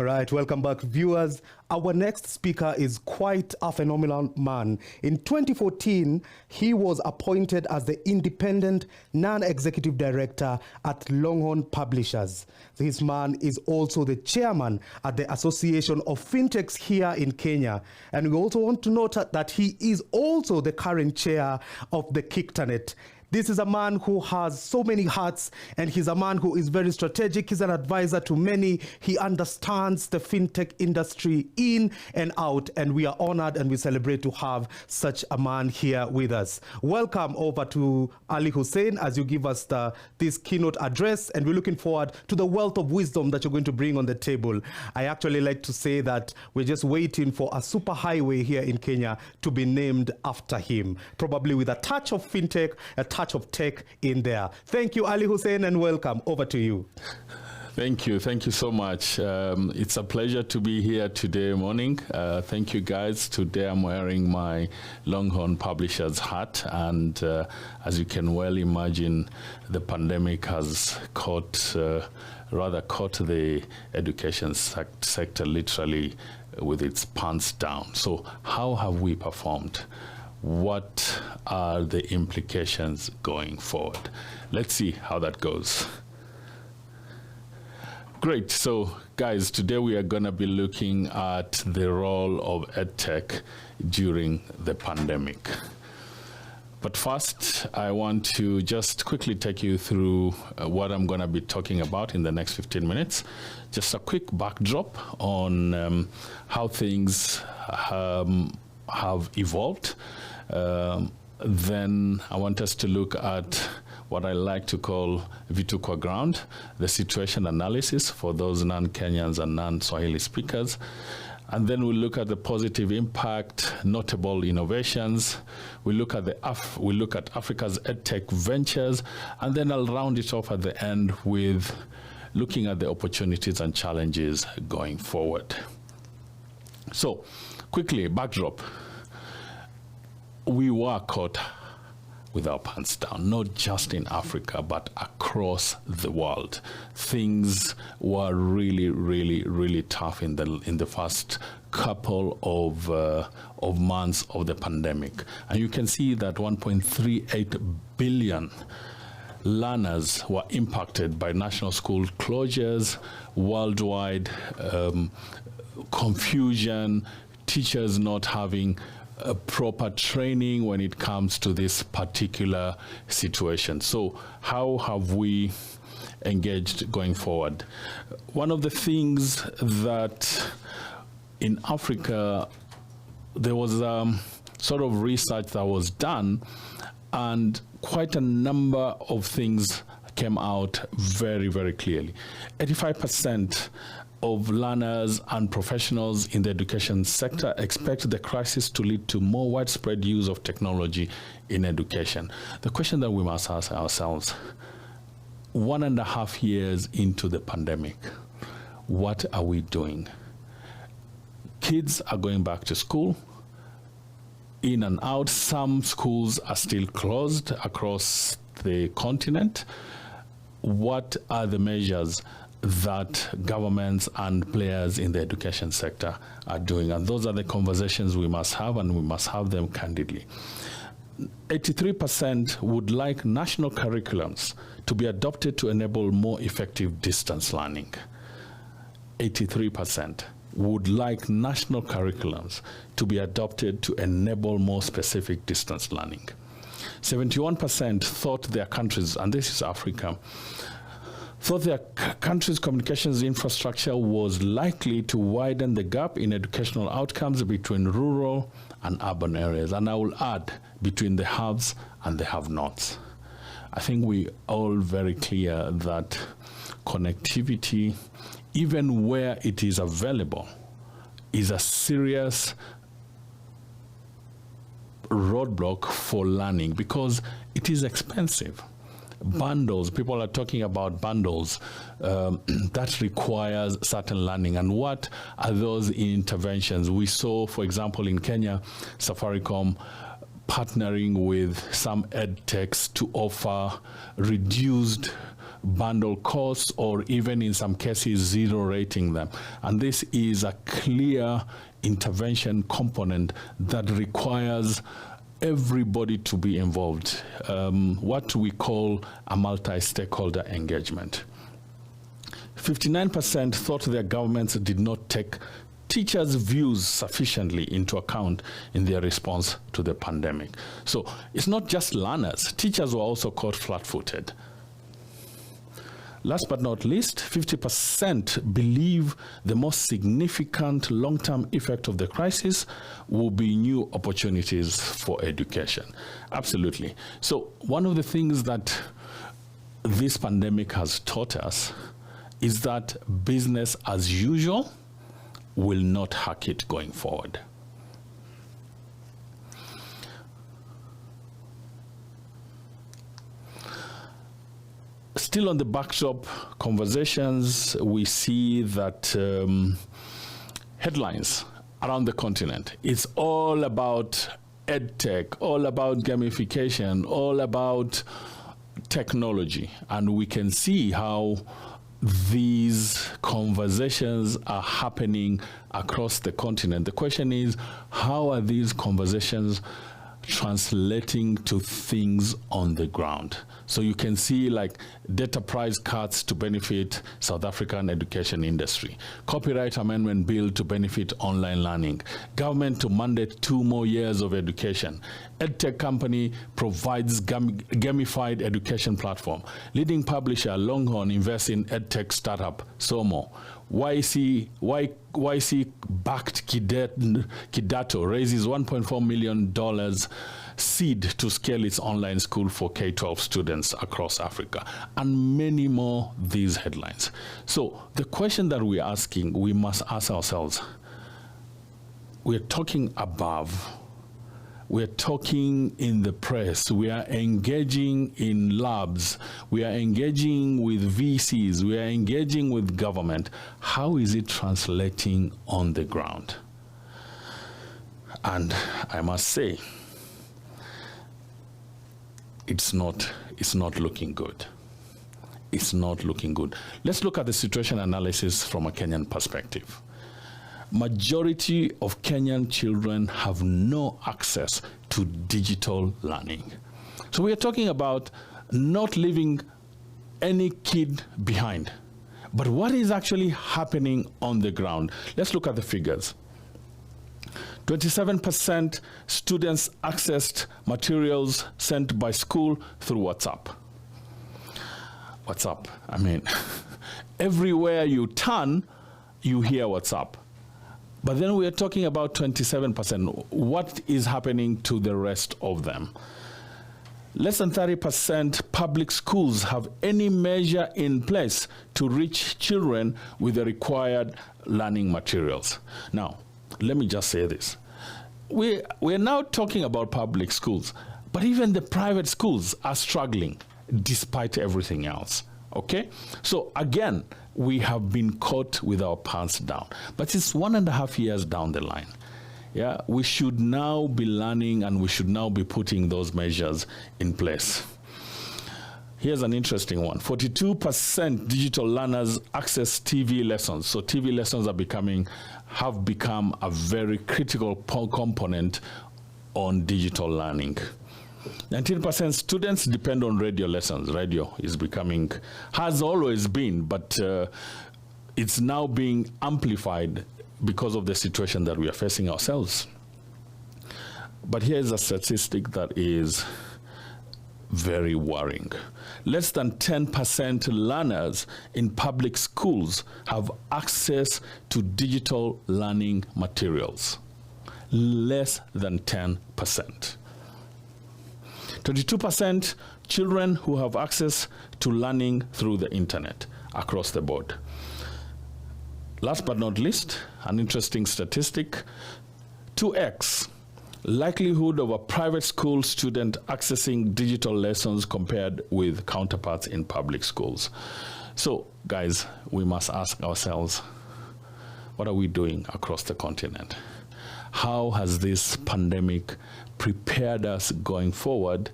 All right, welcome back, viewers. Our next speaker is quite a phenomenal man. In 2014, he was appointed as the independent non-executive director at Longhorn Publishers. This man is also the chairman at the Association of Fintechs here in Kenya. And we also want to note that he is also the current chair of the Kiktanet. This is a man who has so many hats, and he's a man who is very strategic. He's an advisor to many. He understands the fintech industry in and out, and we are honored and we celebrate to have such a man here with us. Welcome over to Ali Hussein as you give us this keynote address, and we're looking forward to the wealth of wisdom that you're going to bring on the table. I actually like to say that we're just waiting for a super highway here in Kenya to be named after him, probably with a touch of fintech, a touch of tech in there. Thank you, Ali Hussein, and welcome. Over to you. Thank you so much. It's a pleasure to be here today morning. Thank you, guys. Today I'm wearing my Longhorn Publishers hat, and as you can well imagine, the pandemic has caught the education sector literally with its pants down. So how have we performed? What are the implications going forward? Let's see how that goes. Great. So, guys, today we are going to be looking at the role of eDTech during the pandemic. But first, I want to just quickly take you through what I'm going to be talking about in the next 15 minutes. Just a quick backdrop on how things have evolved. Then I want us to look at what I like to call Vitukwa ground, the situation analysis for those non-Kenyans and non-Swahili speakers. And then we'll look at the positive impact, notable innovations. We look at Africa's EdTech ventures, and then I'll round it off at the end with looking at the opportunities and challenges going forward. So, quickly, backdrop. We were caught with our pants down, not just in Africa, but across the world. Things were really tough in the first couple of months of the pandemic. And you can see that 1.38 billion learners were impacted by national school closures, worldwide confusion, teachers not having proper training when it comes to this particular situation. So how have we engaged going forward? One of the things that in Africa, there was sort of research that was done, and quite a number of things came out very clearly. 85% of learners and professionals in the education sector expect the crisis to lead to more widespread use of technology in education. The question that we must ask ourselves, 1.5 years into the pandemic, what are we doing? Kids are going back to school, in and out. Some schools are still closed across the continent. What are the measures that governments and players in the education sector are doing? And those are the conversations we must have, and we must have them candidly. 83% would like national curriculums to be adopted to enable more effective distance learning. 83% would like national curriculums to be adopted to enable more specific distance learning. 71% thought their countries, and this is Africa, thought their country's communications infrastructure was likely to widen the gap in educational outcomes between rural and urban areas. And I will add, between the haves and the have-nots. I think we are all very clear that connectivity, even where it is available, is a serious roadblock for learning because it is expensive. Bundles, people are talking about bundles that requires certain learning. And what are those interventions? We saw, for example, in Kenya, Safaricom partnering with some edtechs to offer reduced bundle costs or even in some cases zero rating them. And this is a clear intervention component that requires everybody to be involved, what we call a multi-stakeholder engagement. 59% thought their governments did not take teachers' views sufficiently into account in their response to the pandemic. So it's not just learners. Teachers were also caught flat-footed. Last but not least, 50% believe the most significant long-term effect of the crisis will be new opportunities for education. Absolutely. So one of the things that this pandemic has taught us is that business as usual will not hack it going forward. Still on the backdrop conversations, we see that headlines around the continent, it's all about EdTech, all about gamification, all about technology. And we can see how these conversations are happening across the continent. The question is, how are these conversations translating to things on the ground? So you can see like data price cuts to benefit South African education industry, copyright amendment bill to benefit online learning, government to mandate 2 more years of education, EdTech company provides gamified education platform, leading publisher Longhorn invests in EdTech startup Somo, YC-backed Kidato raises $1.4 million seed to scale its online school for K-12 students across Africa, and many more these headlines. So the question that we must ask ourselves, we're talking above, we're talking in the press, we are engaging in labs, we are engaging with VCs, we are engaging with government. How is it translating on the ground? And I must say, it's not looking good. It's not looking good. Let's look at the situation analysis from a Kenyan perspective. Majority of Kenyan children have no access to digital learning. So we are talking about not leaving any kid behind. But what is actually happening on the ground? Let's look at the figures. 27% students accessed materials sent by school through WhatsApp. WhatsApp, I mean, everywhere you turn, you hear WhatsApp. But then we are talking about 27%. What is happening to the rest of them? Less than 30% public schools have any measure in place to reach children with the required learning materials. Now, let me just say this. We're now talking about public schools, but even the private schools are struggling despite everything else, okay? So again, we have been caught with our pants down, but it's 1.5 years down the line. Yeah, we should now be learning and we should now be putting those measures in place. Here's an interesting one. 42% digital learners access TV lessons. So TV lessons have become a very critical component on digital learning. 19% students depend on radio lessons. Radio has always been, but it's now being amplified because of the situation that we are facing ourselves. But here's a statistic that is very worrying. Less than 10% learners in public schools have access to digital learning materials. Less than 10%. 22% children who have access to learning through the internet across the board. Last but not least, an interesting statistic, 2x likelihood of a private school student accessing digital lessons compared with counterparts in public schools. So, guys, we must ask ourselves, what are we doing across the continent? How has this pandemic prepared us going forward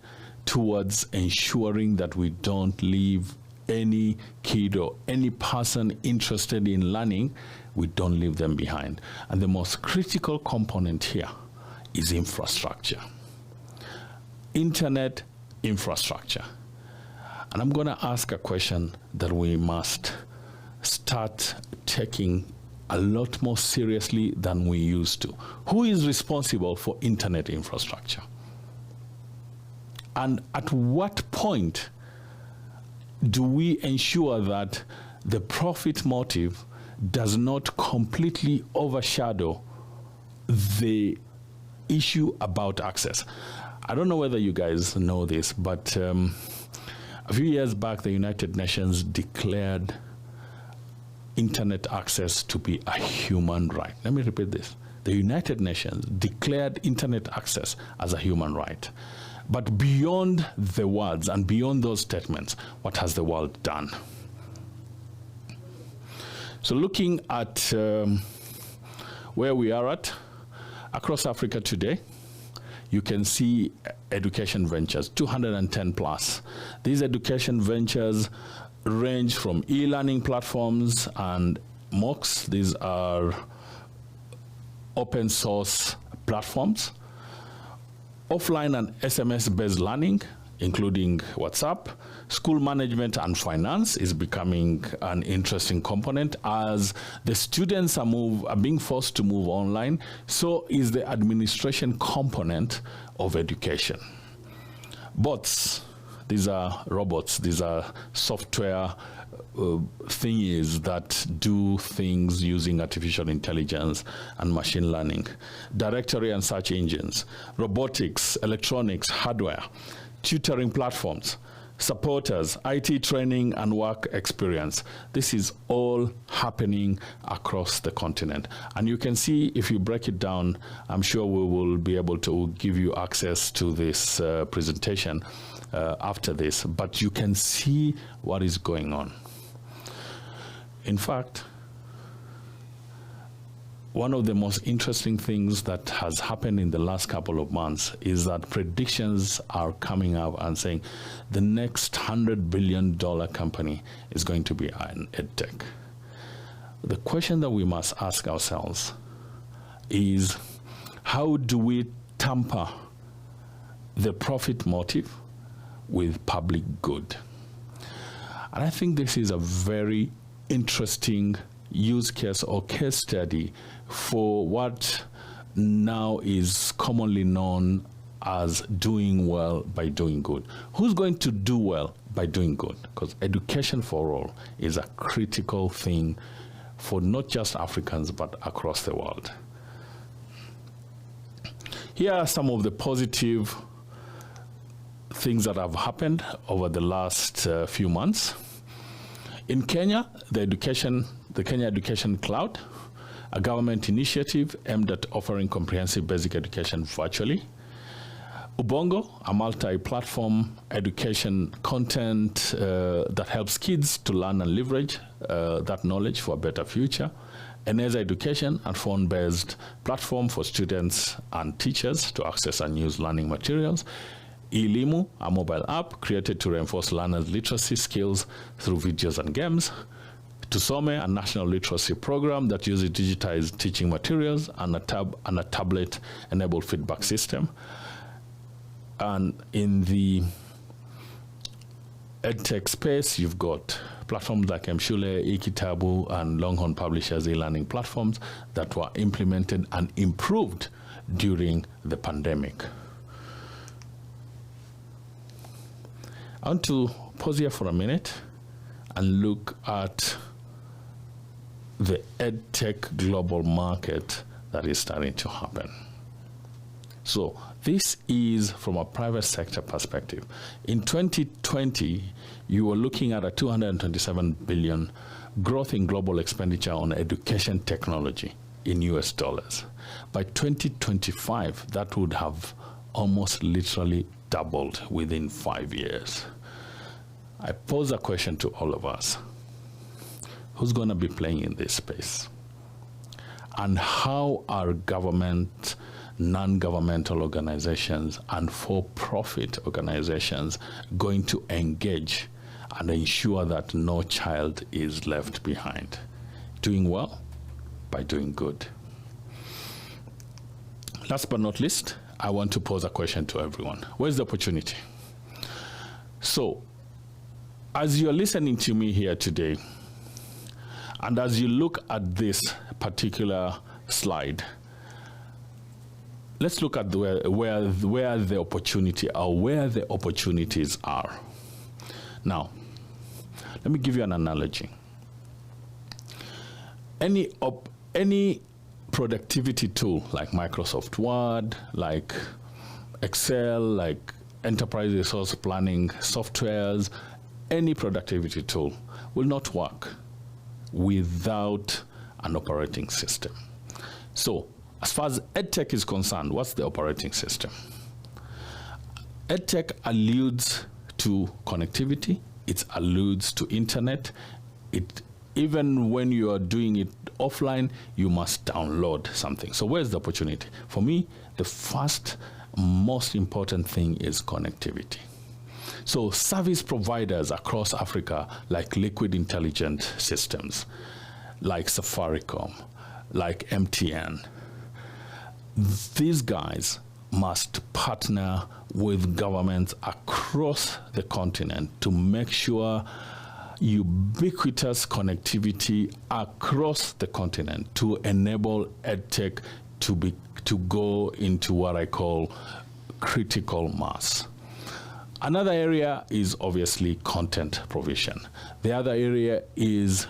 towards ensuring that we don't leave any kid or any person interested in learning, we don't leave them behind. And the most critical component here is infrastructure. Internet infrastructure. And I'm going to ask a question that we must start taking a lot more seriously than we used to. Who is responsible for internet infrastructure? And at what point do we ensure that the profit motive does not completely overshadow the issue about access? I don't know whether you guys know this, but a few years back, the United Nations declared internet access to be a human right. Let me repeat this. The United Nations declared internet access as a human right. But beyond the words and beyond those statements, what has the world done? So looking at where we are at across Africa today, you can see education ventures, 210 plus. These education ventures range from e-learning platforms and MOOCs. These are open source platforms. Offline and SMS-based learning, including WhatsApp. School management and finance is becoming an interesting component as the students are being forced to move online. So is the administration component of education. Bots, these are robots, these are software thingies that do things using artificial intelligence and machine learning. Directory and search engines, robotics, electronics, hardware, tutoring platforms, supporters, IT training and work experience. This is all happening across the continent. And you can see, if you break it down, I'm sure we will be able to give you access to this presentation after this, but you can see what is going on. In fact, one of the most interesting things that has happened in the last couple of months is that predictions are coming up and saying the next $100 billion company is going to be an eDTech. The question that we must ask ourselves is, how do we tamper the profit motive with public good? And I think this is a very interesting use case or case study for what now is commonly known as doing well by doing good. Who's going to do well by doing good? Because education for all is a critical thing for not just Africans, but across the world. Here are some of the positive things that have happened over the last few months. In Kenya, the Kenya Education Cloud, a government initiative aimed at offering comprehensive basic education virtually. Ubongo, a multi-platform education content that helps kids to learn and leverage that knowledge for a better future. Eneza Education, a phone-based platform for students and teachers to access and use learning materials. eLimu, a mobile app created to reinforce learners' literacy skills through videos and games. Tusome, a national literacy program that uses digitized teaching materials and a tablet-enabled feedback system. And in the EdTech space, you've got platforms like Mshule, eKitabu, and Longhorn Publishers e-learning platforms that were implemented and improved during the pandemic. I want to pause here for a minute and look at the EdTech global market that is starting to happen. So this is from a private sector perspective. In 2020, you were looking at a 227 billion growth in global expenditure on education technology in US dollars. By 2025, that would have almost literally doubled within 5 years. I pose a question to all of us. Who's going to be playing in this space? And how are government, non-governmental organizations, and for-profit organizations going to engage and ensure that no child is left behind. Doing well by doing good. Last but not least, I want to pose a question to everyone. Where's the opportunity? So, as you're listening to me here today, and as you look at this particular slide, let's look at where the opportunity or where the opportunities are. Now, let me give you an analogy. Any productivity tool like Microsoft Word, like Excel, like enterprise resource planning softwares, any productivity tool will not work without an operating system. So, as far as eDTech is concerned, what's the operating system? eDTech alludes to connectivity, it alludes to internet. Even when you are doing it offline, you must download something. So where's the opportunity? For me, the first most important thing is connectivity. So service providers across Africa, like Liquid Intelligent Systems, like Safaricom, like MTN, these guys must partner with governments across the continent to make sure ubiquitous connectivity across the continent to enable eDTech to go into what I call critical mass. Another area is obviously content provision. The other area is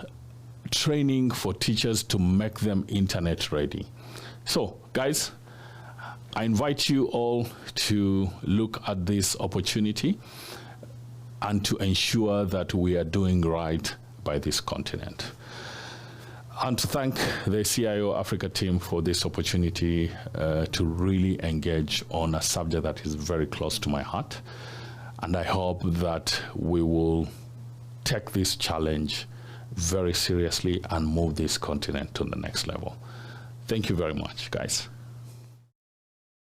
training for teachers to make them internet ready. So, guys, I invite you all to look at this opportunity and to ensure that we are doing right by this continent. And to thank the CIO Africa team for this opportunity to really engage on a subject that is very close to my heart. And I hope that we will take this challenge very seriously and move this continent to the next level. Thank you very much, guys.